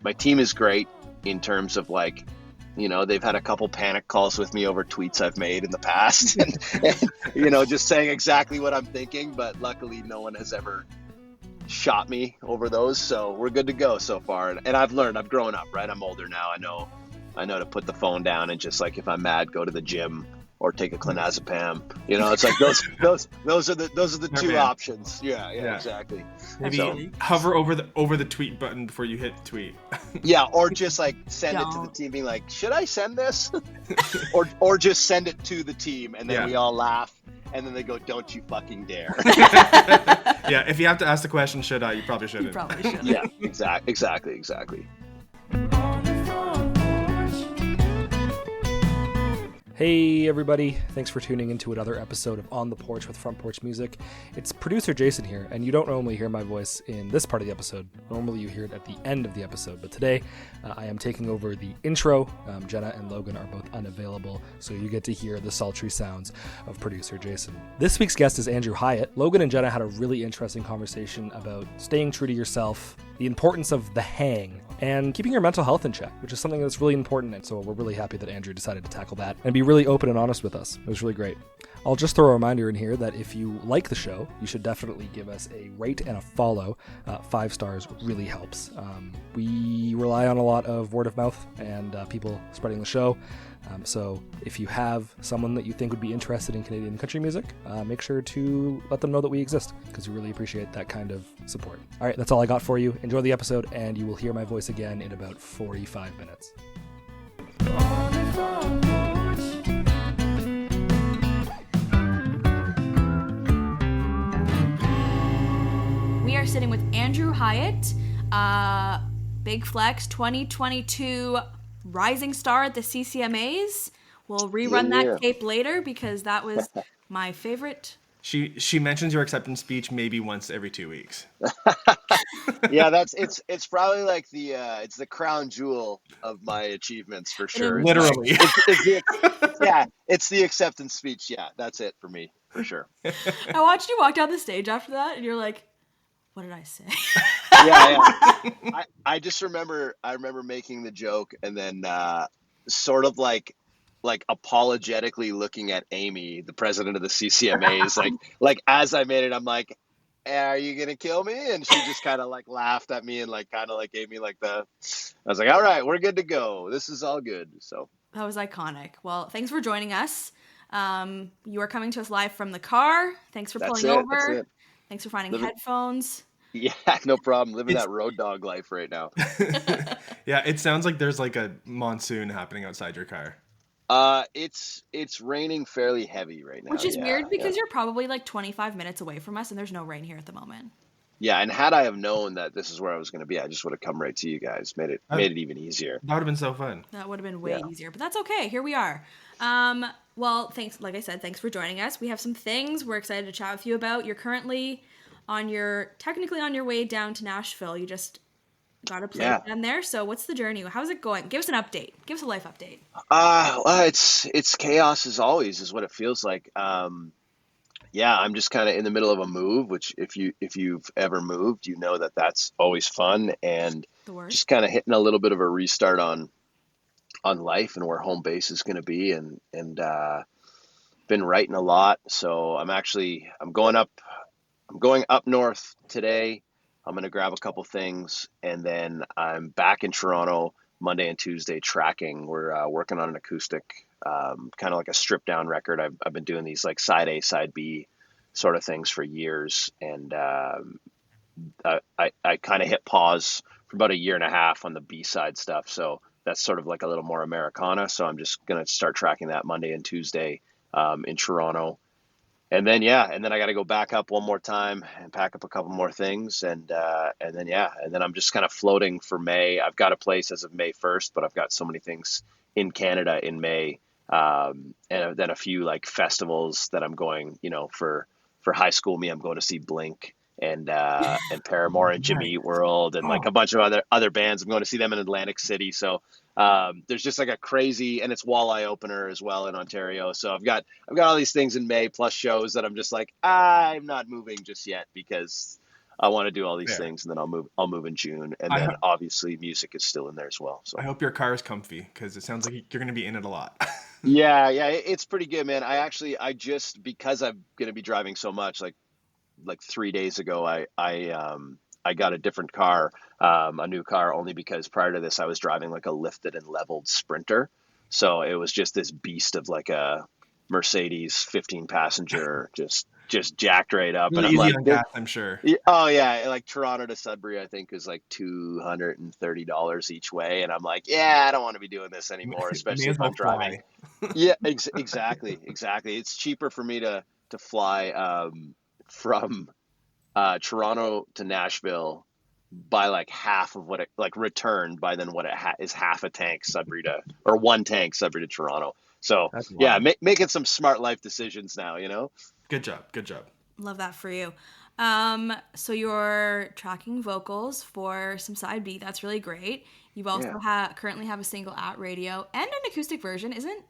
my team is great in terms of like, they've had a couple panic calls with me over tweets I've made in the past and just saying exactly what I'm thinking. But luckily no one has ever shot me over those. So we're good to go so far. And I've grown up, right? I'm older now. I know to put the phone down and just like, if I'm mad, go to the gym or take a clonazepam. It's like those are the two options. Yeah, exactly. Maybe hover over the tweet button before you hit tweet. Yeah, or just like send it to the team, being like, should I send this? or just send it to the team, and then we all laugh, and then they go, don't you fucking dare. Yeah, if you have to ask the question, should I? You probably shouldn't. You probably shouldn't. Yeah, exactly. Hey everybody, thanks for tuning into another episode of On The Porch with Front Porch Music. It's producer Jason here, and you don't normally hear my voice in this part of the episode. Normally you hear it at the end of the episode, but today I am taking over the intro. Jenna and Logan are both unavailable, so you get to hear the sultry sounds of producer Jason. This week's guest is Andrew Hyatt. Logan and Jenna had a really interesting conversation about staying true to yourself, the importance of the hang, and keeping your mental health in check, which is something that's really important. And so we're really happy that Andrew decided to tackle that and be really open and honest with us. It was really great. I'll just throw a reminder in here that if you like the show, you should definitely give us a rate and a follow. 5 stars really helps. We rely on a lot of word of mouth and people spreading the show. So if you have someone that you think would be interested in Canadian country music, make sure to let them know that we exist, because we really appreciate that kind of support. All right, that's all I got for you. Enjoy the episode, and you will hear my voice again in about 45 minutes. We are sitting with Andrew Hyatt, Big Flex 2022 rising star at the CCMAs. We'll rerun that tape later because that was my favorite. She mentions your acceptance speech maybe once every 2 weeks. Yeah, it's probably like it's the crown jewel of my achievements for sure. Literally. It's the acceptance speech. Yeah, that's it for me for sure. I watched you walk down the stage after that, and you're like, what did I say? Yeah. I just remember making the joke and then sort of like apologetically looking at Amy, the president of the CCMAs, like as I made it, I'm like, are you gonna kill me? And she just kind of like laughed at me and like kind of like gave me like I was like, all right, we're good to go. This is all good. So that was iconic. Well, thanks for joining us. You are coming to us live from the car. Thanks for pulling over. Thanks for finding headphones. Yeah, no problem. Living that road dog life right now. Yeah, it sounds like there's like a monsoon happening outside your car. It's raining fairly heavy right now. Which is weird because you're probably like 25 minutes away from us and there's no rain here at the moment. Yeah, and had I have known that this is where I was going to be, I just would have come right to you guys. Made it even easier. That would have been so fun. That would have been way easier, but that's okay. Here we are. Well, thanks. Like I said, thanks for joining us. We have some things we're excited to chat with you about. You're currently technically on your way down to Nashville. You just got a place down there. So what's the journey? How's it going? Give us an update. Give us a life update. Well, it's chaos as always is what it feels like. I'm just kind of in the middle of a move, which if you've ever moved, you know that that's always fun, and just kind of hitting a little bit of a restart on life and where home base is going to be, and been writing a lot. So I'm going up north today. I'm going to grab a couple things, and then I'm back in Toronto Monday and Tuesday tracking. We're working on an acoustic, kind of like a stripped down record. I've been doing these like side A, side B sort of things for years. And I kind of hit pause for about a year and a half on the B side stuff. So that's sort of like a little more Americana. So I'm just going to start tracking that Monday and Tuesday in Toronto. And then I got to go back up one more time and pack up a couple more things, and then I'm just kind of floating for May. I've got a place as of May 1st, but I've got so many things in Canada in May, and then a few like festivals that I'm going. For high school me, I'm going to see Blink and Paramore and Jimmy Eat World and like a bunch of other bands. I'm going to see them in Atlantic City. So there's just like a crazy, and it's Walleye opener as well in Ontario. So I've got all these things in May plus shows that I'm just like, I'm not moving just yet because I want to do all these Fair. things, and then I'll move in June, and I then ho- obviously music is still in there as well. So I hope your car is comfy because it sounds like you're going to be in it a lot. yeah, it's pretty good, man. I just because I'm gonna be driving so much, like 3 days ago, I got a different car, a new car, only because prior to this I was driving like a lifted and leveled Sprinter, so it was just this beast of like a Mercedes 15 passenger, just jacked right up, and Really I'm easy like, on gas, I'm sure. oh yeah, like Toronto to Sudbury, I think is like $230 each way, and I'm like, yeah, I don't want to be doing this anymore, May especially as if well I'm driving. fly. Yeah, exactly. It's cheaper for me to fly from Toronto to Nashville by like half of what it like returned by then what is half a tank Sudbury to or one tank Sudbury to Toronto. So That's yeah, wild. making some smart life decisions now, you know. Good job. Good job. Love that for you. So you're tracking vocals for some side B. That's really great. You've also currently have a single at radio and an acoustic version. Isn't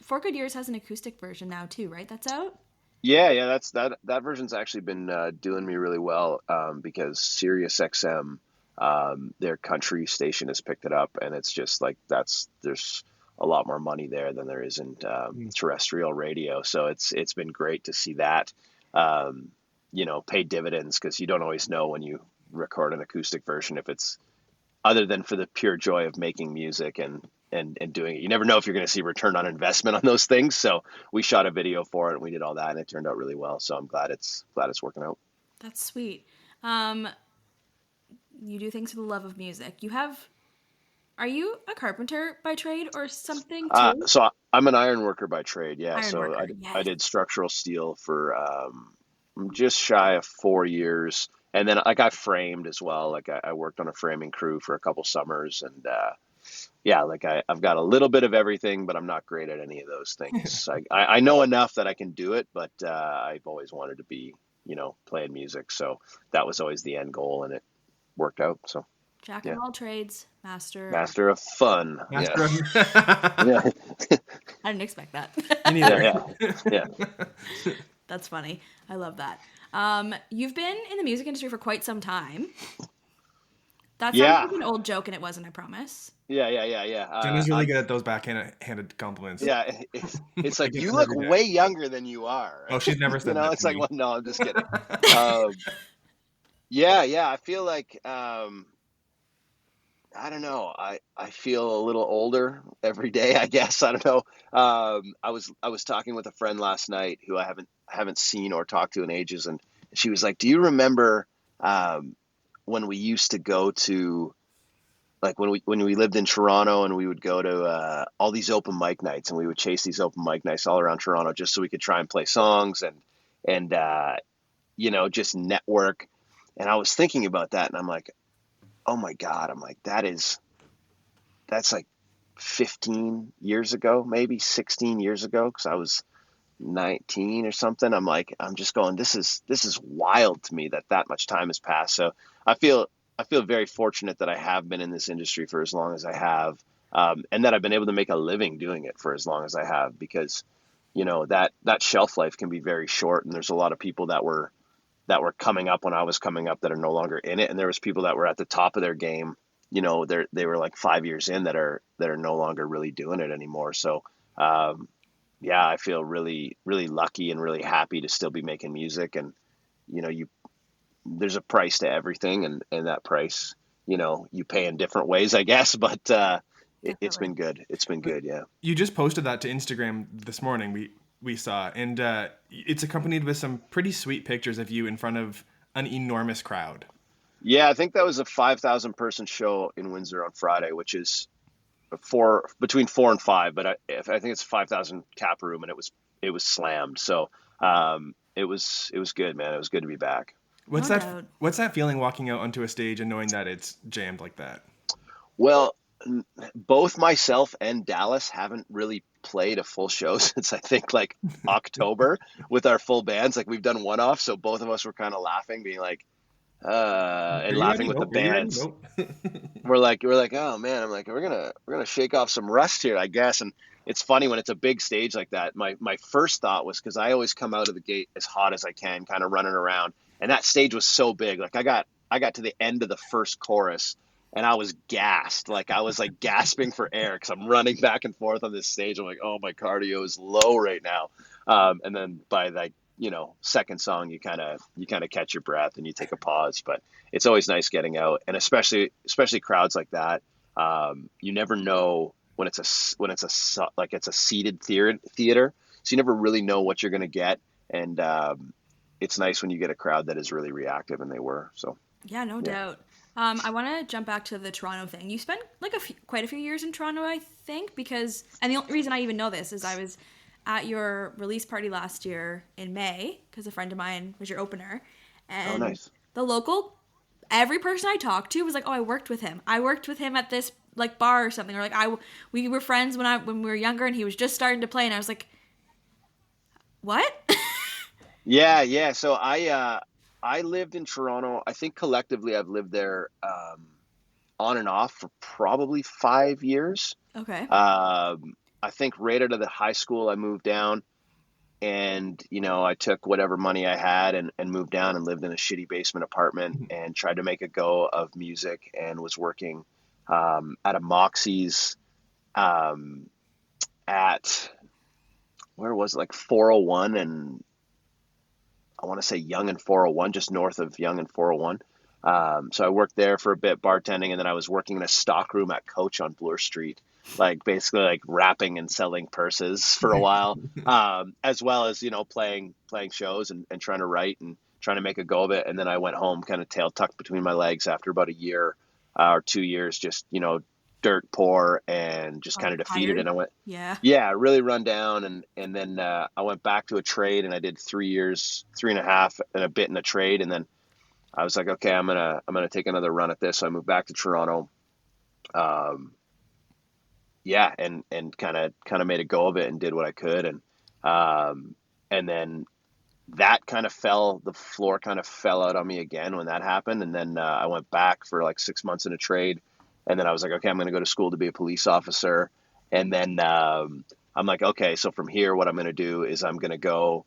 For Good Years has an acoustic version now too, right? That's out. Yeah, that version's actually been doing me really well because Sirius XM, their country station has picked it up, and it's just like there's a lot more money there than there is in terrestrial radio. So it's been great to see that pay dividends, because you don't always know when you record an acoustic version if it's other than for the pure joy of making music and doing it. You never know if you're going to see return on investment on those things. So we shot a video for it and we did all that, and it turned out really well. So I'm glad it's working out. That's sweet. You do things for the love of music. Are you a carpenter by trade or something too? So I'm an iron worker by trade. Yeah. Iron So worker, I yes. did structural steel for just shy of 4 years. And then like I framed as well. Like I worked on a framing crew for a couple summers, and yeah, like I've got a little bit of everything, but I'm not great at any of those things. I know enough that I can do it, but I've always wanted to be, playing music. So that was always the end goal, and it worked out. So Jack yeah, of all trades, master. master of fun. Master of- Yeah, I didn't expect that. Me neither. yeah. That's funny. I love that. You've been in the music industry for quite some time. That sounds Yeah. like an old joke, and it wasn't, I promise. Yeah. Jenna's really good at those backhanded compliments. Yeah, it's like get you them look every day. way younger than you are. Oh, she's never said that It's to like, me. well, no, I'm just kidding. Um, yeah. I feel like I don't know. I feel a little older every day, I guess. I don't know. I was talking with a friend last night who I haven't seen or talked to in ages, and she was like, "Do you remember when we used to go to like when we lived in Toronto, and we would go to all these open mic nights, and we would chase these open mic nights all around Toronto just so we could try and play songs and just network." And I was thinking about that, and I'm like, oh my God, I'm like, that's like 15 years ago, maybe 16 years ago, because I was 19 or something. I'm like, I'm just going, this is wild to me that much time has passed. So I feel very fortunate that I have been in this industry for as long as I have, and that I've been able to make a living doing it for as long as I have, because that shelf life can be very short, and there's a lot of people that were coming up when I was coming up that are no longer in it, and there was people that were at the top of their game. They were like 5 years in that are no longer really doing it anymore. So yeah, I feel really, really lucky and really happy to still be making music. And there's a price to everything, and that price, you pay in different ways, I guess. But it's been good. It's been good. Yeah. You just posted that to Instagram this morning. We saw, and it's accompanied with some pretty sweet pictures of you in front of an enormous crowd. Yeah, I think that was a 5,000 person show in Windsor on Friday, which is between 4 and 5, but I think it's 5,000 cap room, and it was slammed. So it was good, man. It was good to be back. What's No that? doubt. What's that feeling walking out onto a stage and knowing that it's jammed like that? Well, both myself and Dallas haven't really played a full show since I think like October with our full bands. Like we've done one off, so both of us were kind of laughing, being like, and laughing with the bands. We're like, oh man, I'm like, we're gonna shake off some rust here, I guess. And it's funny when it's a big stage like that. My first thought was, because I always come out of the gate as hot as I can, kind of running around, And that stage was so big. Like I got to the end of the first chorus and I was gassed. Like I was like gasping for air because I'm running back and forth on this stage. I'm like, oh, my cardio is low right now. And then by like, second song, you kind of catch your breath and you take a pause. But it's always nice getting out, and especially crowds like that. You never know when it's a seated theater, so you never really know what you're gonna get, and it's nice when you get a crowd that is really reactive, and they were. So Yeah, no doubt. I want to jump back to the Toronto thing. You spent like quite a few years in Toronto, I think, and the only reason I even know this is I was at your release party last year in May because a friend of mine was your opener, and nice. Every person I talked to was like, "Oh, I worked with him. I worked with him at this like bar or something," or like we were friends when we were younger, and he was just starting to play, and I was like, "What?" Yeah. So I lived in Toronto. I think collectively I've lived there on and off for probably 5 years. Okay. I think right out of the high school I moved down, and I took whatever money I had and moved down and lived in a shitty basement apartment and tried to make a go of music, and was working at a Moxie's at where was it, like 401 and I want to say Yonge and 401, just north of Yonge and 401. So I worked there for a bit bartending, and then I was working in a stock room at Coach on Bloor Street, like basically like wrapping and selling purses for a while, as well as, playing shows and trying to write and trying to make a go of it. And then I went home kind of tail tucked between my legs after about a year or 2 years, just, dirt poor and just kind of defeated. Tired. And I went, yeah, really run down. And then I went back to a trade, and I did 3 years, 3.5 and a bit in a trade. And then I was like, okay, I'm gonna take another run at this. So I moved back to Toronto. And kind of made a go of it and did what I could. And then that the floor kind of fell out on me again when that happened. And then I went back for like 6 months in a trade. And then I was like, okay, I'm going to go to school to be a police officer. And then I'm like, okay, so from here, what I'm going to do is I'm going to go,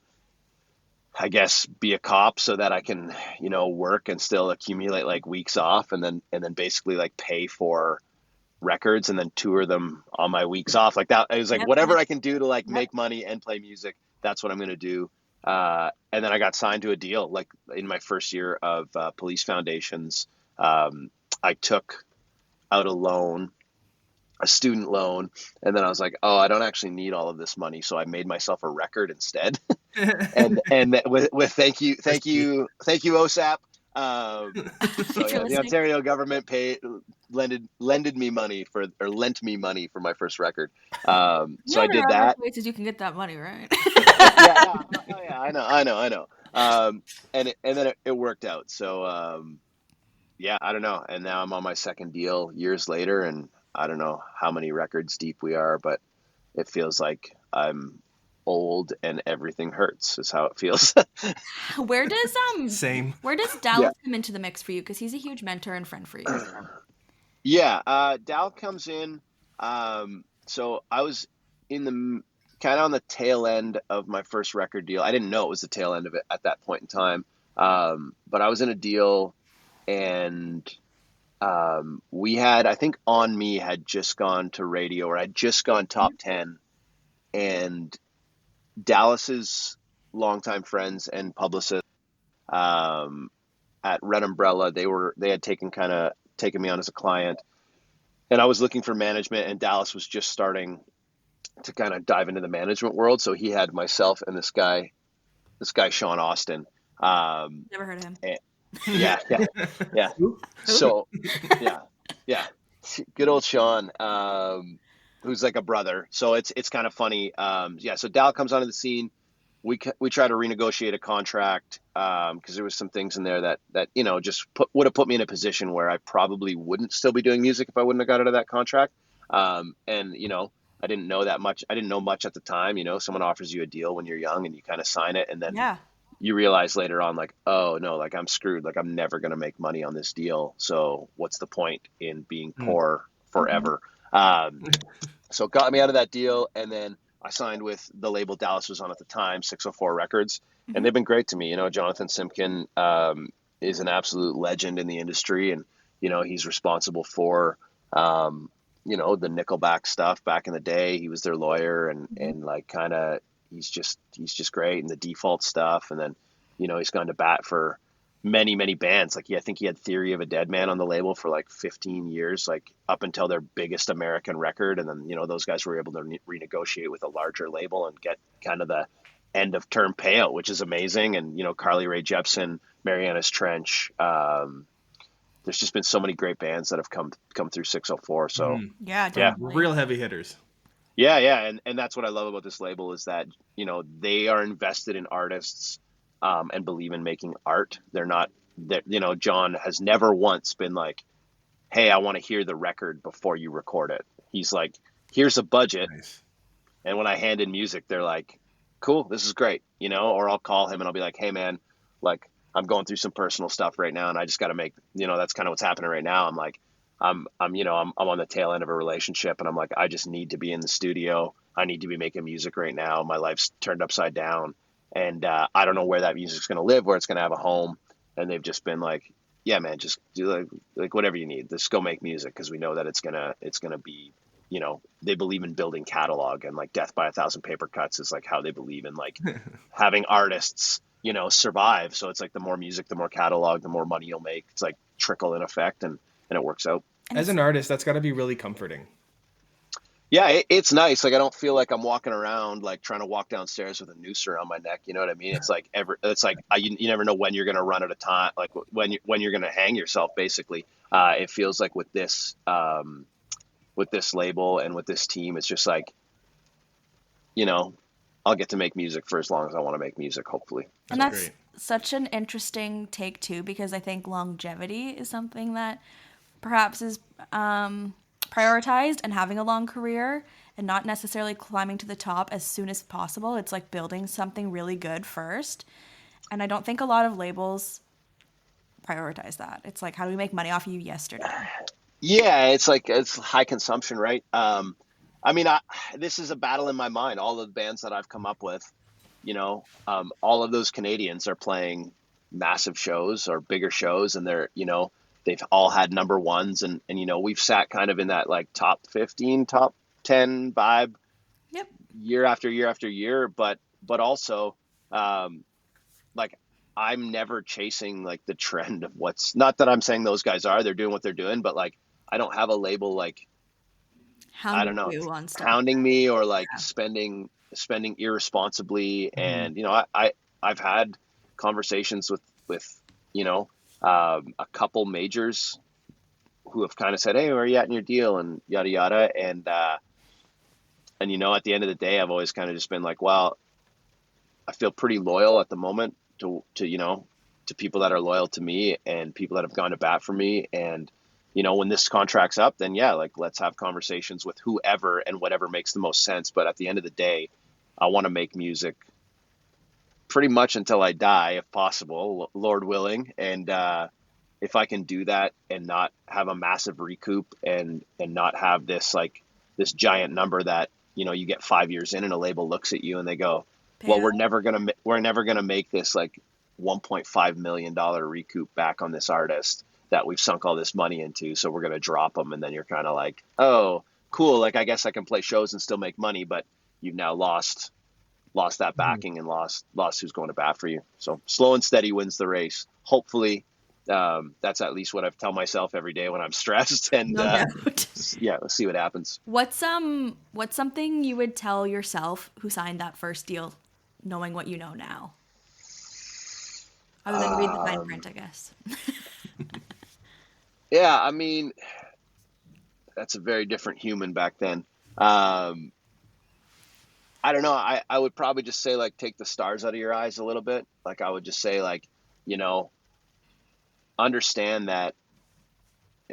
I guess, be a cop so that I can, work and still accumulate like weeks off, and then basically like pay for records and then tour them on my weeks off. Like that, it was like, whatever I can do to like make money and play music, that's what I'm going to do. And then I got signed to a deal, like in my first year of Police Foundations. I took out a student loan, and then I was like, oh, I don't actually need all of this money, so I made myself a record instead. and with thank you OSAP. The Ontario government lent me money for my first record. So I did that. Places you can get that money, right? I know. And then it worked out. So I don't know. And now I'm on my second deal years later, and I don't know how many records deep we are, but it feels like I'm old and everything hurts is how it feels. Where does Same. Where does Dallas come into the mix for you? Because he's a huge mentor and friend for you. Dal comes in. So I was in the kind of on the tail end of my first record deal. I didn't know it was the tail end of it at that point in time. But I was in a deal, and we had, I think On Me had just gone to radio, or had just gone top 10, and Dallas's longtime friends and publicists at Red Umbrella, they had taken me on as a client, and I was looking for management, and Dallas was just starting to kind of dive into the management world. So he had myself and this guy Sean Austin. Never heard of him. Yeah. So yeah. Good old Sean, who's like a brother. So it's kind of funny. So Dal comes onto the scene. We try to renegotiate a contract because there was some things in there that just would have put me in a position where I probably wouldn't still be doing music if I wouldn't have got out of that contract. And I didn't know that much. I didn't know much at the time. Someone offers you a deal when you're young and you kind of sign it, and then you realize later on, like, oh no, like I'm screwed. Like I'm never going to make money on this deal. So what's the point in being poor forever? So got me out of that deal. And then I signed with the label Dallas was on at the time, 604 Records, and they've been great to me. Jonathan Simkin is an absolute legend in the industry, and he's responsible for the Nickelback stuff back in the day. He was their lawyer, and like kind of he's just great, and the Default stuff, and then he's gone to bat for many bands. Like I think he had Theory of a Dead Man on the label for like 15 years, like up until their biggest American record, and then those guys were able to renegotiate with a larger label and get kind of the end of term payout, which is amazing. And Carly Rae Jepsen, Marianas Trench, there's just been so many great bands that have come through 604. So yeah, definitely. Real heavy hitters. Yeah, and that's what I love about this label is that they are invested in artists and believe in making art. They're not that John has never once been like, hey, I want to hear the record before you record it. He's like, here's a budget. Nice. And when I hand in music, they're like, cool, this is great, or I'll call him and I'll be like, hey man, like I'm going through some personal stuff right now and I just got to make, that's kind of what's happening right now. I'm like, I'm on the tail end of a relationship and I'm like, I just need to be in the studio. I need to be making music right now. My life's turned upside down. And I don't know where that music's going to live, where it's going to have a home. And they've just been like, yeah, man, just do like whatever you need. Just go make music because we know that it's gonna be, they believe in building catalog, and like Death by a Thousand Paper Cuts is like how they believe in like having artists, survive. So it's like the more music, the more catalog, the more money you'll make. It's like trickle in effect, and it works out. As an artist, that's got to be really comforting. Yeah, it's nice. Like I don't feel like I'm walking around like trying to walk downstairs with a noose around my neck. You know what I mean? It's like you never know when you're gonna run out of time. Like when you're gonna hang yourself. Basically, it feels like with this label and with this team, it's just like, I'll get to make music for as long as I want to make music. Hopefully, and that's great. Such an interesting take too, because I think longevity is something that perhaps is prioritized, and having a long career and not necessarily climbing to the top as soon as possible. It's like building something really good first. And I don't think a lot of labels prioritize that. It's like, how do we make money off of you yesterday? Yeah, it's like it's high consumption, right? I mean, this is a battle in my mind. All the bands that I've come up with, all of those Canadians are playing massive shows or bigger shows, and they're, they've all had number ones, and we've sat kind of in that like top 15, top 10 vibe, Yep. year after year after year. But also, like I'm never chasing like the trend of what's, not that I'm saying those guys are, they're doing what they're doing, but like I don't have a label like, I don't know, hounding me or like spending irresponsibly. And I've had conversations with a couple majors who have kind of said, hey, where are you at in your deal, and yada yada. And at the end of the day, I've always kind of just been like, well, I feel pretty loyal at the moment to people that are loyal to me and people that have gone to bat for me. And when this contract's up, then yeah, like let's have conversations with whoever and whatever makes the most sense. But at the end of the day, I want to make music pretty much until I die, if possible, Lord willing. And if I can do that and not have a massive recoup and not have this giant number that, you get 5 years in and a label looks at you and they go, well, we're never going to make this like $1.5 million recoup back on this artist that we've sunk all this money into. So we're going to drop them. And then you're kind of like, oh, cool. Like, I guess I can play shows and still make money, but you've now lost that backing and lost who's going to bat for you. So slow and steady wins the race. Hopefully, that's at least what I tell myself every day when I'm stressed. And yeah, let's see what happens. What's something you would tell yourself who signed that first deal, knowing what you know now? Other than read the fine print, I guess. Yeah, I mean, that's a very different human back then. I don't know. I would probably just say, like, take the stars out of your eyes a little bit. Like, I would just say, like, understand that,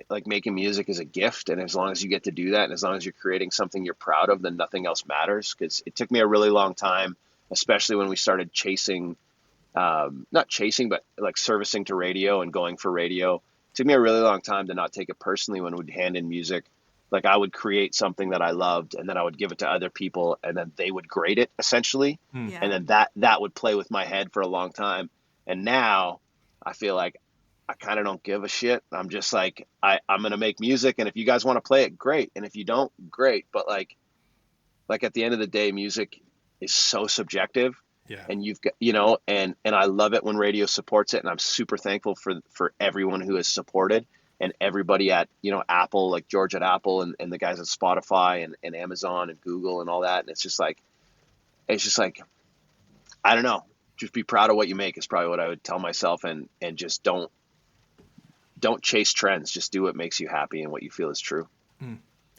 like, making music is a gift. And as long as you get to do that, and as long as you're creating something you're proud of, then nothing else matters. Because it took me a really long time, especially when we started chasing, not chasing, but like servicing to radio and going for radio. It took me a really long time to not take it personally when we'd hand in music Like I would create something that I loved, and then I would give it to other people, and then they would grade it essentially. Yeah. And then that would play with my head for a long time. And now I feel like I kind of don't give a shit. I'm just like, I'm going to make music. And if you guys want to play it, great. And if you don't, great. But like at the end of the day, music is so subjective. Yeah. And you've got, and I love it when radio supports it. And I'm super thankful for everyone who has supported, and everybody at, Apple, like George at Apple, and the guys at Spotify and Amazon and Google and all that. And it's just like, I don't know, just be proud of what you make is probably what I would tell myself. And just don't chase trends. Just do what makes you happy and what you feel is true.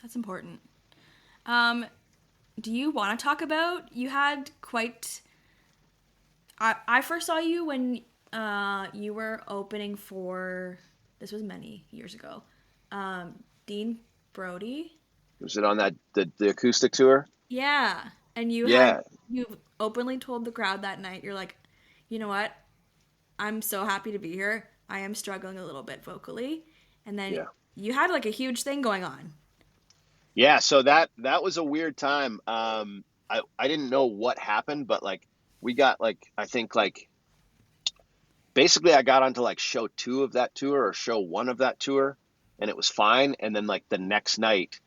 That's important. Do you want to talk about, you had quite, I first saw you when you were opening for, this was many years ago, Dean Brody. Was it on that the acoustic tour? Yeah. And you openly told the crowd that night, you're like, you know what? I'm so happy to be here. I am struggling a little bit vocally. And then you had like a huge thing going on. Yeah, so that was a weird time. I didn't know what happened, but like we got like, I think like basically I got onto like show 2 of that tour or show 1 of that tour, and it was fine. And then like the next night,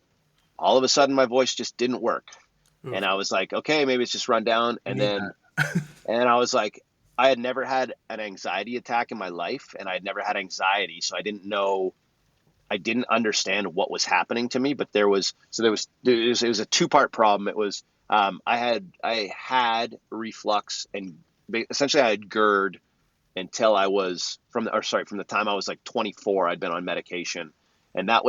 all of a sudden my voice just didn't work. Oof. And I was like, okay, maybe it's just run down. And then, and I was like, I had never had an anxiety attack in my life, and I had never had anxiety. So I didn't understand what was happening to me, but it was a 2-part problem. It was, I had reflux, and essentially I had GERD until I was from the time I was like 24, I'd been on medication. And that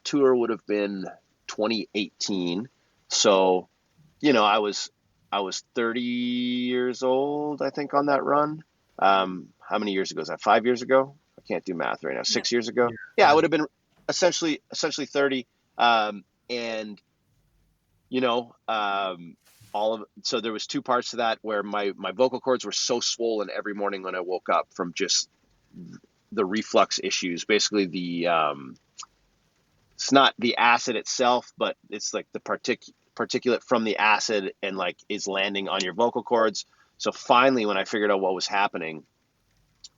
tour would have been 2018. So, I was 30 years old, I think, on that run. How many years ago is that? 5 years ago? I can't do math right now. 6 years ago? Yeah, I would have been essentially 30. So there was 2 parts to that where my vocal cords were so swollen every morning when I woke up from just the reflux issues. Basically it's not the acid itself, but it's like the particulate from the acid and like is landing on your vocal cords. So finally, when I figured out what was happening,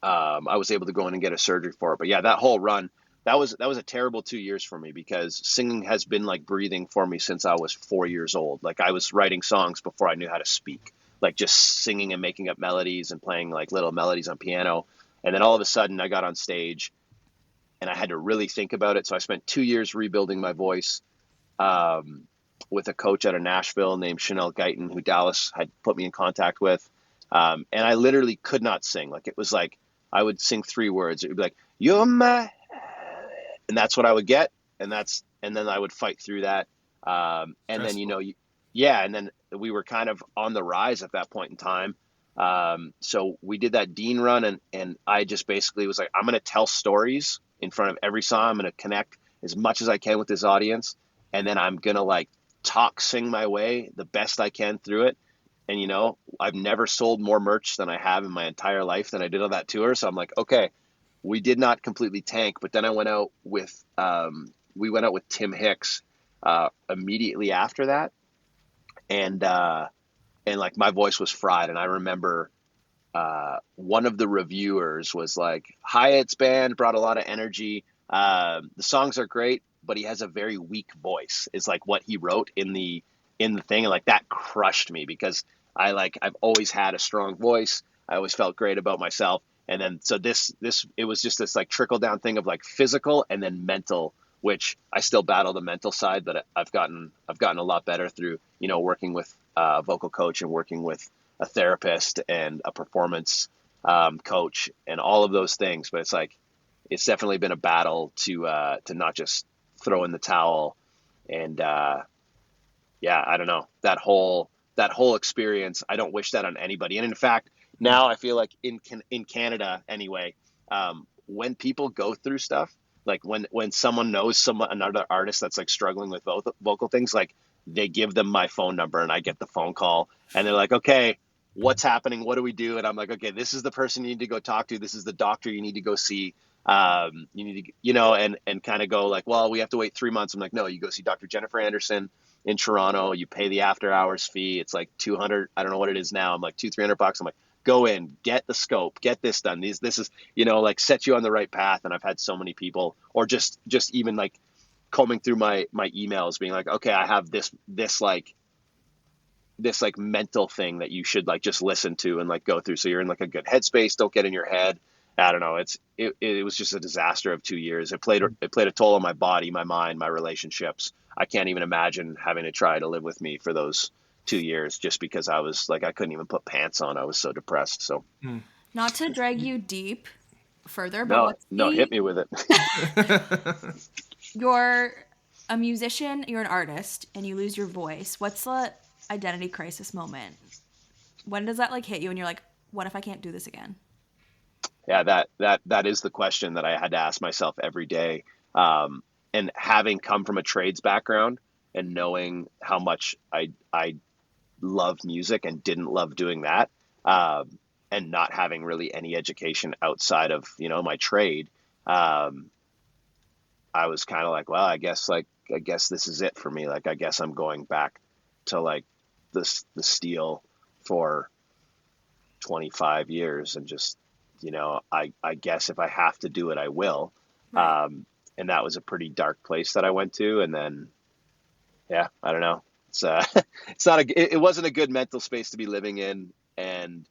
I was able to go in and get a surgery for it. But yeah, that whole run, that was a terrible 2 years for me, because singing has been like breathing for me since I was 4 years old. Like I was writing songs before I knew how to speak, like just singing and making up melodies and playing like little melodies on piano. And then all of a sudden I got on stage and I had to really think about it. So I spent 2 years rebuilding my voice, with a coach out of Nashville named Chanel Guyton, who Dallas had put me in contact with. And I literally could not sing. Like it was like, I would sing 3 words. It would be like, you're my, and that's what I would get. And then I would fight through that. And then, and then we were kind of on the rise at that point in time. So we did that Dean run, and I just basically was like, I'm going to tell stories in front of every song. I'm going to connect as much as I can with this audience. And then I'm going to like sing my way the best I can through it. And, I've never sold more merch than I have in my entire life than I did on that tour. So I'm like, okay, we did not completely tank, but then I went out with, we went out with Tim Hicks, immediately after that. And like my voice was fried. And I remember, one of the reviewers was like, Hyatt's band brought a lot of energy. The songs are great, but he has a very weak voice, is like what he wrote in the thing. And like that crushed me, because I've always had a strong voice. I always felt great about myself. And then, so it was just this like trickle down thing of like physical and then mental, which I still battle the mental side, but I've gotten a lot better through, working with a vocal coach and working with a therapist and a performance, coach and all of those things. But it's definitely been a battle to not just throw in the towel. And, I don't know, that whole experience, I don't wish that on anybody. And in fact, now I feel like in Canada anyway, when people go through stuff, like when someone knows another artist that's like struggling with vocal things, like they give them my phone number and I get the phone call and they're like, okay, what's happening? What do we do? And I'm like, okay, this is the person you need to go talk to. This is the doctor you need to go see. You need to, and kind of go like, well, we have to wait 3 months. I'm like, no, you go see Dr. Jennifer Anderson in Toronto. You pay the after hours fee. It's like 200. I don't know what it is now. I'm like $200-300. I'm like, go in, get the scope, get this done. This is, like set you on the right path. And I've had so many people, or just even like combing through my emails being like, okay, I have this mental thing that you should like just listen to and like go through. So you're in like a good headspace. Don't get in your head. I don't know. It was just a disaster of 2 years. It played a toll on my body, my mind, my relationships. I can't even imagine having to try to live with me for those 2 years just because I was like, I couldn't even put pants on. I was so depressed. So Not to drag you deep further, but hit me with it. You're a musician, you're an artist, and you lose your voice. What's the identity crisis moment? When does that like hit you and you're like, what if I can't do this again? Yeah, that is the question that I had to ask myself every day. And having come from a trades background and knowing how much I love music and didn't love doing that, and not having really any education outside of, my trade, I was kind of like, well, I guess this is it for me. Like, I guess I'm going back to like the steel for 25 years and just, I guess if I have to do it, I will. Right. And that was a pretty dark place that I went to. And then, yeah, I don't know. It's it wasn't a good mental space to be living in. And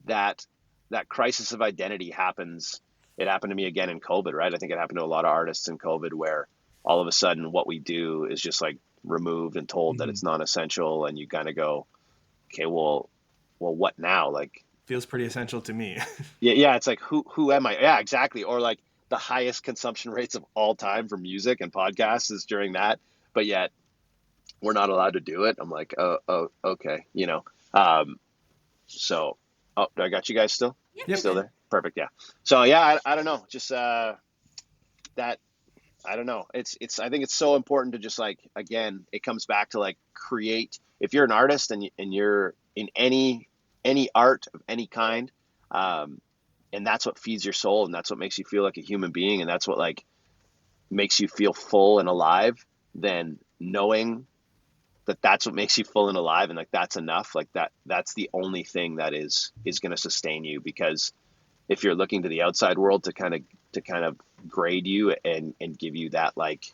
that crisis of identity happens. It happened to me again in COVID, right? I think it happened to a lot of artists in COVID where all of a sudden what we do is just like removed and told that it's non-essential. And you kind of go, okay, well, what now? Like, Feels pretty essential to me. yeah. It's like, who am I? Yeah, exactly. Or like the highest consumption rates of all time for music and podcasts is during that, but yet we're not allowed to do it. I'm like, oh, okay. So, I got you guys still? Yep. Still there? Perfect. Yeah. So yeah, I don't know. Just, that, I don't know. I think it's so important to just like, again, it comes back to like create, if you're an artist and you're in any art of any kind, and that's what feeds your soul and that's what makes you feel like a human being and that's what like makes you feel full and alive, then knowing that that's what makes you full and alive and like that's enough, like that's the only thing that is going to sustain you. Because if you're looking to the outside world to kind of grade you and give you that like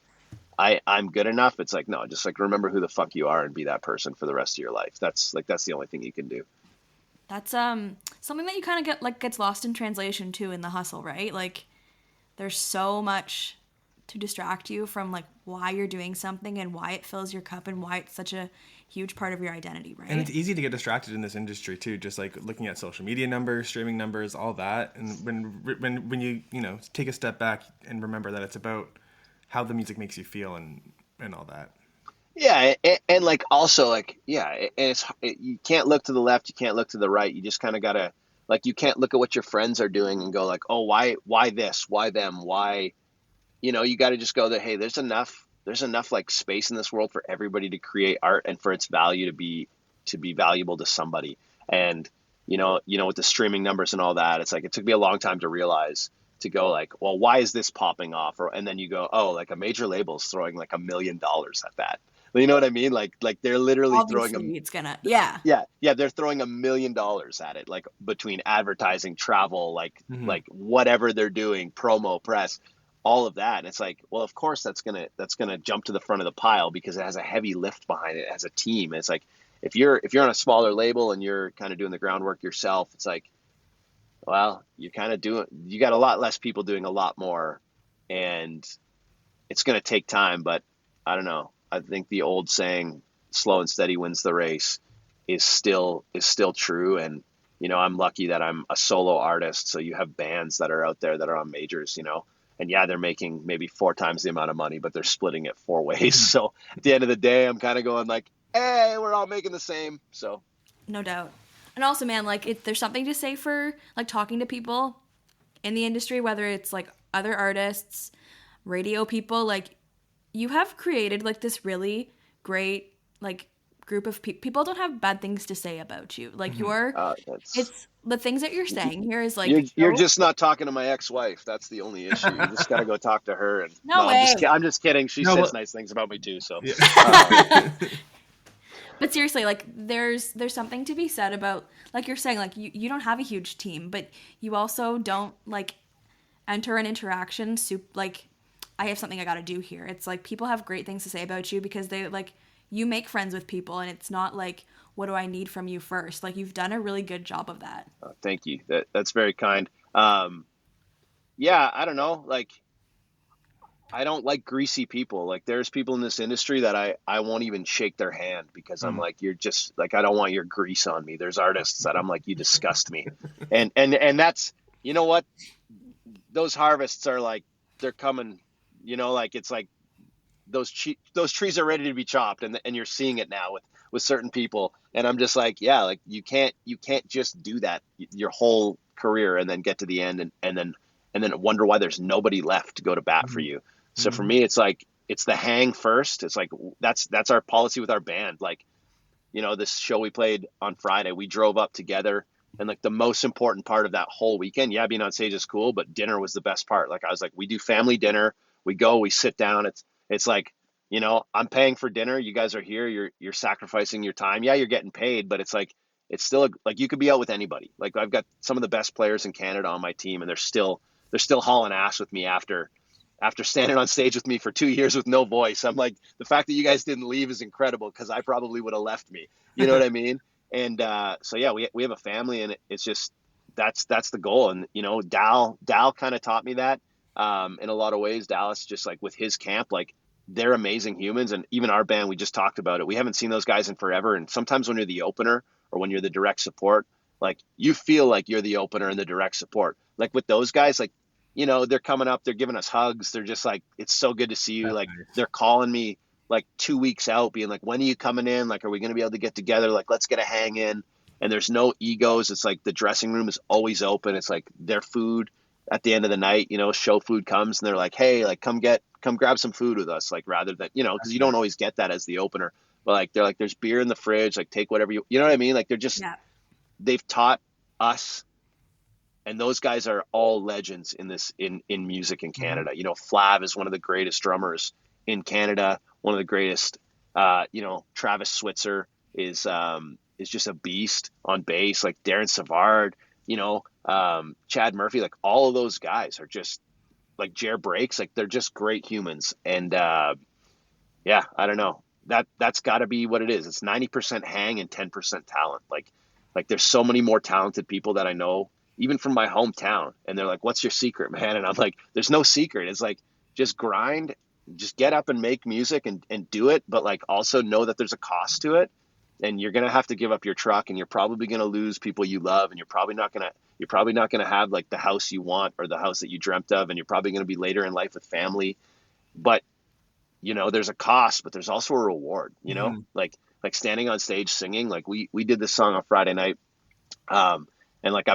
I'm good enough, it's like, no, just like remember who the fuck you are and be that person for the rest of your life. That's the only thing you can do. That's something that you kind of gets lost in translation too in the hustle, right? Like there's so much to distract you from like why you're doing something and why it fills your cup and why it's such a huge part of your identity, right? And it's easy to get distracted in this industry too, just like looking at social media numbers, streaming numbers, all that. And when you take a step back and remember that it's about how the music makes you feel and all that. Yeah, and like also like and you can't look to the left, you can't look to the right. You just kind of gotta like you can't look at what your friends are doing and go like, oh, why this, why them, why, you got to just go that hey, there's enough like space in this world for everybody to create art and for its value to be valuable to somebody. And with the streaming numbers and all that, it's like it took me a long time to realize to go like, well, why is this popping off? And then you go, oh, like a major label's throwing like $1 million at that. You know what I mean? Like they're literally throwing they're throwing $1 million at it, like between advertising, travel, like whatever they're doing, promo, press, all of that. And it's like, well, of course that's gonna jump to the front of the pile because it has a heavy lift behind it. It has a team. And it's like if you're on a smaller label and you're kind of doing the groundwork yourself, it's like, well, you got a lot less people doing a lot more, and it's gonna take time. But I don't know. I think the old saying, slow and steady wins the race, is still true. And, I'm lucky that I'm a solo artist. So you have bands that are out there that are on majors, and yeah, they're making maybe 4 times the amount of money, but they're splitting it 4 ways. So at the end of the day, I'm kind of going like, hey, we're all making the same. So no doubt. And also, man, like there's something to say for like talking to people in the industry, whether it's like other artists, radio people, like you have created like this really great like group of people don't have bad things to say about you. Like it's the things that you're saying here is like you're just not talking to my ex-wife. That's the only issue. You just got to go talk to her. And no way. I'm just kidding. She No, says but- nice things about me too. So Yeah. But seriously, like there's something to be said about, like you're saying, like you don't have a huge team, but you also don't like enter an interaction like I have something I got to do here. It's like people have great things to say about you because they like you make friends with people, and it's not like what do I need from you first. Like you've done a really good job of that. thank you. That's very kind. Yeah, I don't know. Like, I don't like greasy people. Like there's people in this industry that I won't even shake their hand because I'm like, you're just like, I don't want your grease on me. There's artists that I'm like, you disgust me. And that's, you know what? Those harvests are like, they're coming, you know, like it's like those trees are ready to be chopped, and you're seeing it now with certain people. And I'm just like, yeah, like you can't just do that your whole career and then get to the end and then wonder why there's nobody left to go to bat for you. So for me, it's like, it's the hang first. It's like, that's our policy with our band. Like, you know, this show we played on Friday, we drove up together, and like the most important part of that whole weekend, yeah, being on stage is cool, but dinner was the best part. Like I was like, we do family dinner, we go, we sit down. It's like, you know, I'm paying for dinner. You guys are here. You're sacrificing your time. Yeah, you're getting paid, but it's like, it's still like you could be out with anybody. Like I've got some of the best players in Canada on my team, and they're still hauling ass with me after standing on stage with me for 2 years with no voice. I'm like, the fact that you guys didn't leave is incredible, because I probably would have left me. You know what I mean? And so yeah, we have a family, and it's just that's the goal. And you know, Dal kind of taught me that in a lot of ways. Dallas, just like with his camp, like they're amazing humans. And even our band, we just talked about it. We haven't seen those guys in forever. And sometimes when you're the opener or when you're the direct support, like you feel like you're the opener and the direct support. Like with those guys, like, you know, they're coming up, they're giving us hugs. They're just like, it's so good to see you. That's like nice. They're calling me like 2 weeks out being like, when are you coming in? Like, are we going to be able to get together? Like, let's get a hang in. And there's no egos. It's like the dressing room is always open. It's like their food at the end of the night, you know, show food comes and they're like, hey, like come grab some food with us. Like rather than, you know, because you don't always get that as the opener, but like, they're like, there's beer in the fridge, like take whatever you know what I mean? Like they're just, they've taught us. And those guys are all legends in music in Canada. You know, Flav is one of the greatest drummers in Canada. One of the greatest, you know, Travis Switzer is just a beast on bass. Like Darren Savard, you know, Chad Murphy, like all of those guys are just like Jer Breaks. Like they're just great humans. And yeah, I don't know. That's got to be what it is. It's 90% hang and 10% talent. Like there's so many more talented people that I know, even from my hometown. And they're like, what's your secret, man? And I'm like, there's no secret. It's like, just grind, just get up and make music and do it. But like, also know that there's a cost to it. And you're going to have to give up your truck, and you're probably going to lose people you love. And you're probably not going to have like the house you want or the house that you dreamt of. And you're probably going to be later in life with family, but you know, there's a cost, but there's also a reward, you know, like standing on stage singing. Like we did this song on Friday night. And like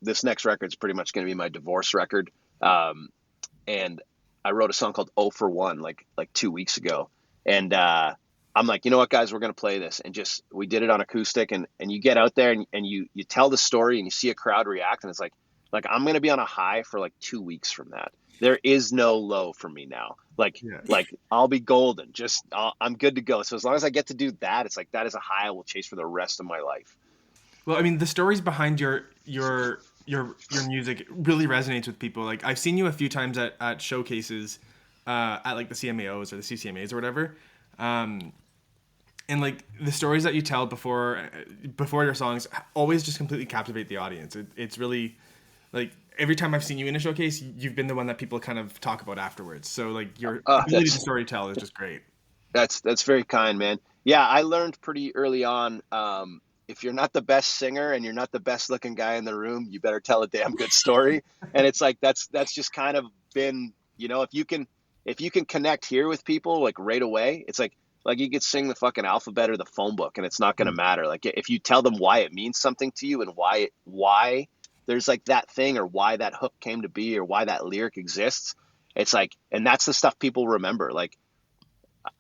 this next record's pretty much going to be my divorce record. And I wrote a song called "Oh for One" like 2 weeks ago. And I'm like, you know what, guys, we're going to play this. And we did it on acoustic, and you get out there and you tell the story and you see a crowd react. And it's like I'm going to be on a high for like 2 weeks from that. There is no low for me now. Like I'll be golden. I'm good to go. So as long as I get to do that, it's like, that is a high I will chase for the rest of my life. Well, I mean, the stories behind your music really resonates with people. Like I've seen you a few times at showcases, at like the CMAOs or the CCMAs or whatever. And like the stories that you tell before your songs always just completely captivate the audience. It's really like every time I've seen you in a showcase, you've been the one that people kind of talk about afterwards. So like your ability to storytell is just great. That's very kind, man. Yeah, I learned pretty early on. If you're not the best singer and you're not the best looking guy in the room, you better tell a damn good story. And it's like that's just kind of been, you know, if you can connect here with people like right away, it's like you could sing the fucking alphabet or the phone book and it's not going to matter. Like if you tell them why it means something to you and why there's like that thing or why that hook came to be or why that lyric exists, it's like, and that's the stuff people remember. Like,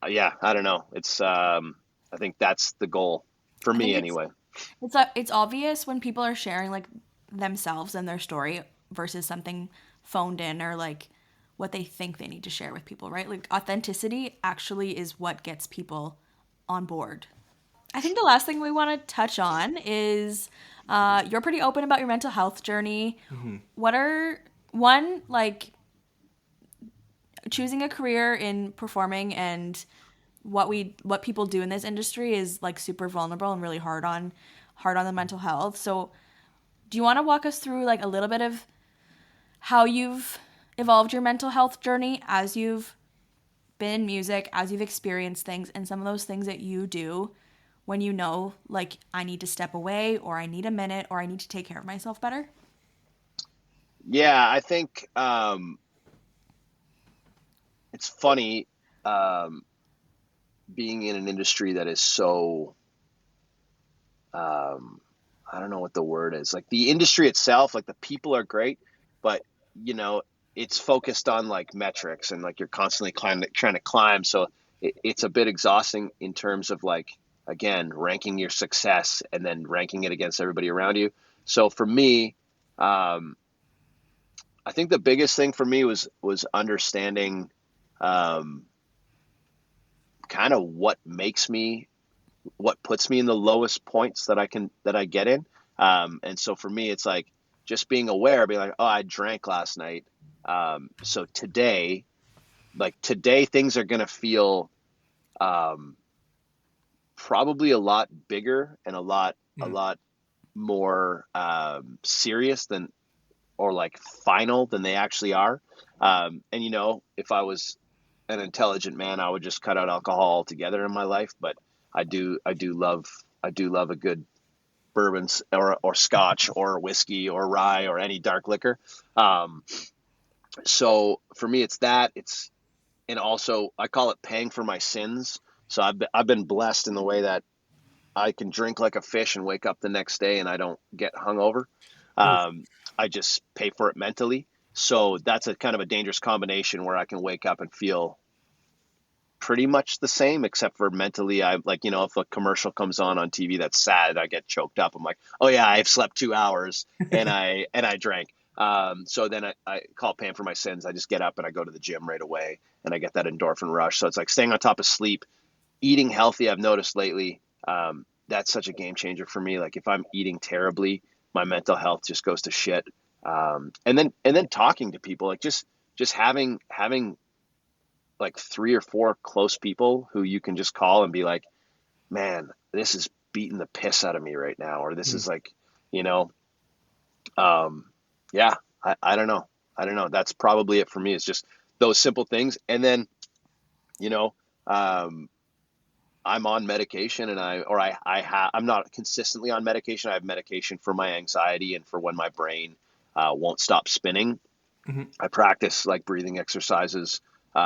yeah, I don't know. It's I think that's the goal for I me think anyway. it's obvious when people are sharing like themselves and their story versus something phoned in or like what they think they need to share with people, right? Like authenticity actually is what gets people on board. I think the last thing we want to touch on is you're pretty open about your mental health journey. What are one like choosing a career in performing and what people do in this industry is like super vulnerable and really hard on the mental health. So, do you want to walk us through like a little bit of how you've evolved your mental health journey as you've been in music, as you've experienced things, and some of those things that you do when you know like I need to step away or I need a minute or I need to take care of myself better? Yeah, I think it's funny being in an industry that is so I don't know what the word is. Like the industry itself, like the people are great, but you know, it's focused on like metrics and like you're constantly trying to climb. So it's a bit exhausting in terms of like, again, ranking your success and then ranking it against everybody around you. So for me, I think the biggest thing for me was understanding um, kind of what puts me in the lowest points that I get in. And so for me, it's like just being aware, being like, oh, I drank last night. So today things are gonna feel um, probably a lot bigger and a lot more serious than or like final than they actually are. And you know, if I was an intelligent man, I would just cut out alcohol altogether in my life. But I do love a good bourbon or scotch or whiskey or rye or any dark liquor. Um, so for me, it's that. And also I call it paying for my sins. So I've been blessed in the way that I can drink like a fish and wake up the next day and I don't get hungover. Um, I just pay for it mentally. So that's a kind of a dangerous combination where I can wake up and feel pretty much the same, except for mentally. I like, you know, if a commercial comes on TV that's sad, I get choked up. I'm like, oh yeah, I've slept 2 hours and I drank. So then I call it paying for my sins. I just get up and I go to the gym right away and I get that endorphin rush. So it's like staying on top of sleep, eating healthy. I've noticed lately, that's such a game changer for me. Like if I'm eating terribly, my mental health just goes to shit. And then talking to people, like just having like 3 or 4 close people who you can just call and be like, man, this is beating the piss out of me right now, or this is like, you know, um, yeah, I don't know. I don't know. That's probably it for me. It's just those simple things. And then, you know, I'm on medication and I'm not consistently on medication. I have medication for my anxiety and for when my brain won't stop spinning. I practice like breathing exercises.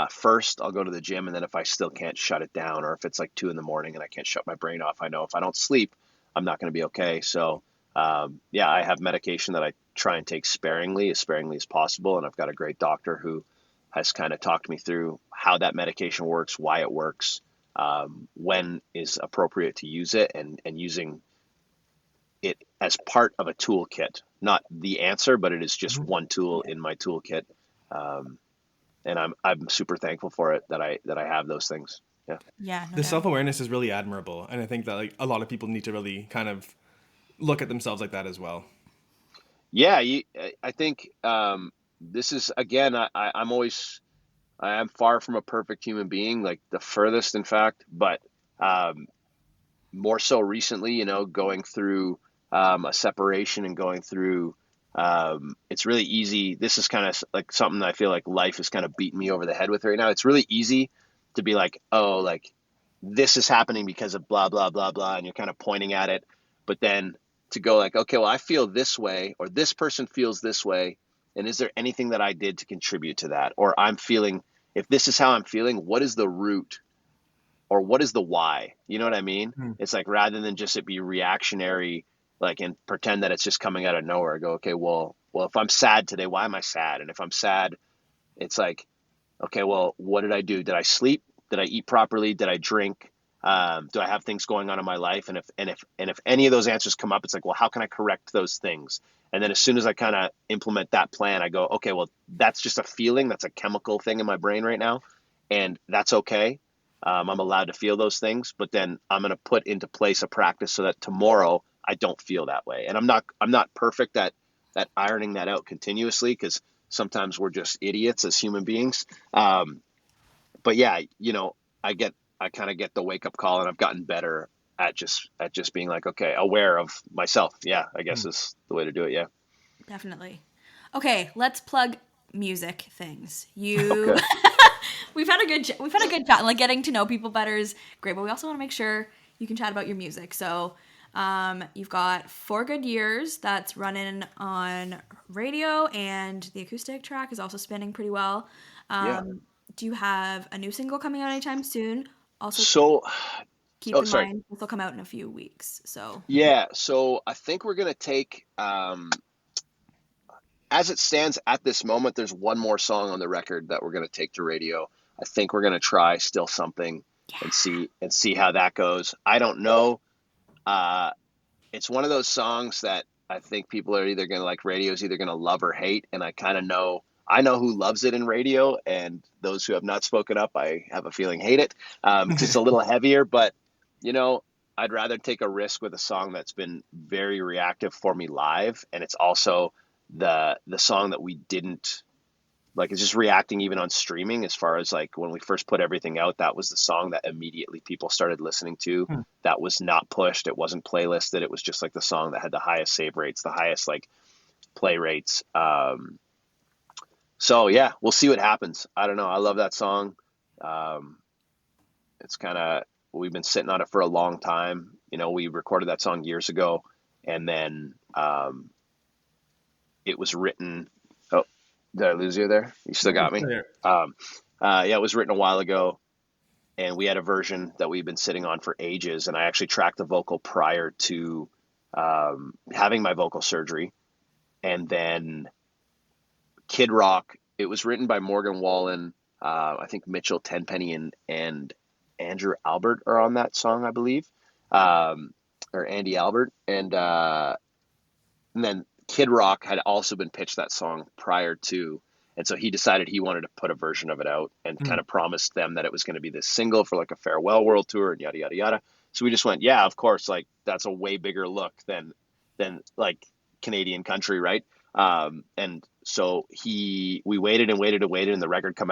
First, I'll go to the gym, and then if I still can't shut it down, or if it's like 2 in the morning and I can't shut my brain off, I know if I don't sleep, I'm not going to be okay. So, yeah, I have medication that I try and take as sparingly as possible. And I've got a great doctor who has kind of talked me through how that medication works, why it works, when is appropriate to use it, and using it as part of a toolkit, not the answer, but it is just one tool in my toolkit. Um, and I'm super thankful for it that I have those things. Yeah. Yeah, no The doubt. self-awareness is really admirable, and I think that like a lot of people need to really kind of look at themselves like that as well. Yeah. I think, this is, again, I am far from a perfect human being, like the furthest, in fact, but, um, more so recently, you know, going through, a separation and going through, it's really easy. This is kind of like something that I feel like life is kind of beating me over the head with right now. It's really easy to be like, oh, like this is happening because of blah, blah, blah, blah. And you're kind of pointing at it. But then to go like, okay, well, I feel this way, or this person feels this way. And is there anything that I did to contribute to that? Or if this is how I'm feeling, what is the root, or what is the why? You know what I mean? It's like, rather than just it be reactionary, like, and pretend that it's just coming out of nowhere, go, okay, well, if I'm sad today, why am I sad? And if I'm sad, it's like, okay, well, what did I do? Did I sleep? Did I eat properly? Did I drink? Do I have things going on in my life? And if any of those answers come up, it's like, well, how can I correct those things? And then as soon as I kind of implement that plan, I go, okay, well, that's just a feeling. That's a chemical thing in my brain right now. And that's okay. I'm allowed to feel those things, but then I'm going to put into place a practice so that tomorrow I don't feel that way. And I'm not perfect at ironing that out continuously, because sometimes we're just idiots as human beings. But yeah, I kind of get the wake up call, and I've gotten better at just being like, okay, aware of myself. Yeah, I guess is the way to do it. Yeah. Definitely. Okay, let's plug music things. Okay. We've had a good chat. Like, getting to know people better is great, but we also want to make sure you can chat about your music. So, you've got 4 Good Years that's running on radio, and the acoustic track is also spinning pretty well. Do you have a new single coming out anytime soon? Also, keep in mind this will come out in a few weeks. So yeah, so I think we're gonna take, as it stands at this moment, there's one more song on the record that we're gonna take to radio. I think we're gonna try Still Something and see how that goes. I don't know. It's one of those songs that I think people are either gonna like, radio's either gonna love or hate, and I know who loves it in radio, and those who have not spoken up, I have a feeling hate it. It's a little heavier, but I'd rather take a risk with a song that's been very reactive for me live, and it's also the song that we didn't like. It's just reacting even on streaming. As far as like when we first put everything out, that was the song that immediately people started listening to. That was not pushed. It wasn't playlisted. It was just like the song that had the highest save rates, the highest like play rates. So yeah, we'll see what happens. I don't know. I love that song. It's we've been sitting on it for a long time. We recorded that song years ago, and then it was written. Oh, did I lose you there? You still got me? Yeah, it was written a while ago, and we had a version that we've been sitting on for ages. And I actually tracked the vocal prior to having my vocal surgery, and then Kid Rock. It was written by Morgan Wallen. I think Mitchell Tenpenny and Andrew Albert are on that song, I believe, or Andy Albert, and then Kid Rock had also been pitched that song prior to, and so he decided he wanted to put a version of it out, and kind of promised them that it was going to be this single for like a farewell world tour and yada yada yada. So we just went, yeah, of course, like that's a way bigger look than like Canadian country, right? And so we waited and waited and waited, and the record came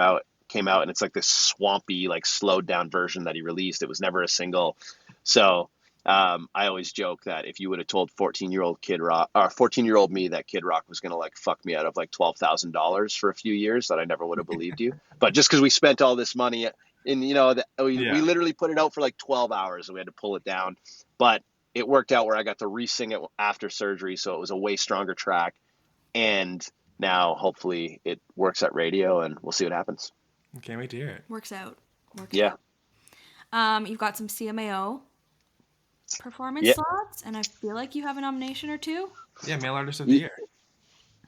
out, and it's like this swampy, like slowed down version that he released. It was never a single. So I always joke that if you would have told 14-year-old Kid Rock, or 14-year-old me, that Kid Rock was going to like fuck me out of like $12,000 for a few years, that I never would have believed you. But just because we spent all this money, and we literally put it out for like 12 hours, and we had to pull it down. But it worked out where I got to re-sing it after surgery, so it was a way stronger track. And now hopefully it works at radio, and we'll see what happens. Can't wait to hear it. Works out. Yeah. You've got some CMAO performance slots, and I feel like you have a nomination or two. Yeah, Male Artist of the Year.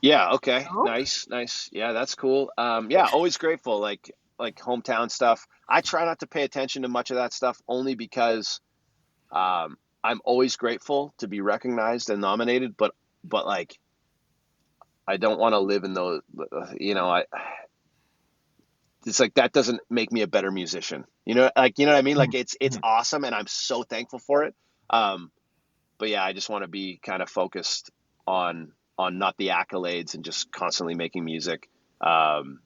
Yeah. Okay. Oh. Nice. Yeah, that's cool. Yeah, always grateful. Like hometown stuff. I try not to pay attention to much of that stuff, only because I'm always grateful to be recognized and nominated, but like, I don't want to live in those, it's like, that doesn't make me a better musician, what I mean? Like it's awesome, and I'm so thankful for it. But yeah, I just want to be kind of focused on not the accolades, and just constantly making music. And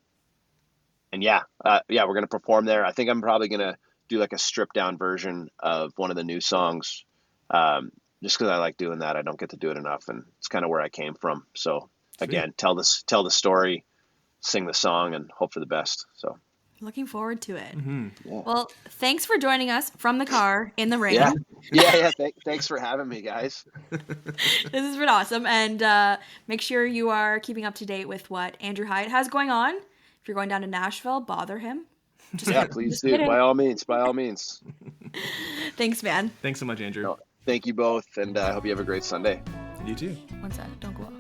we're going to perform there. I think I'm probably going to do like a stripped down version of one of the new songs. Just cause I like doing that. I don't get to do it enough, and it's kind of where I came from. So again, tell the story, sing the song, and hope for the best. So looking forward to it. Yeah. Well, thanks for joining us from the car in the rain. Yeah. Thanks for having me, guys. This has been awesome. And make sure you are keeping up to date with what Andrew Hyatt has going on. If you're going down to Nashville, bother him. Please do. By all means. Thanks, man. Thanks so much, Andrew. No, thank you both, and I hope you have a great Sunday. You too. One sec, don't go off.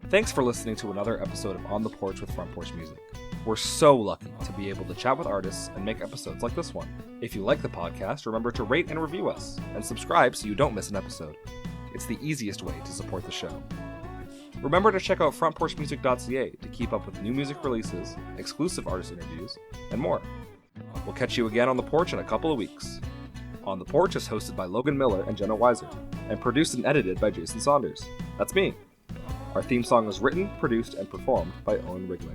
Thanks for listening to another episode of On The Porch with Front Porch Music. We're so lucky to be able to chat with artists and make episodes like this one. If you like the podcast, remember to rate and review us, and subscribe so you don't miss an episode. It's the easiest way to support the show. Remember to check out frontporchmusic.ca to keep up with new music releases, exclusive artist interviews, and more. We'll catch you again on The Porch in a couple of weeks. On The Porch is hosted by Logan Miller and Jenna Weiser, and produced and edited by Jason Saunders. That's me. Our theme song was written, produced, and performed by Owen Wrigley.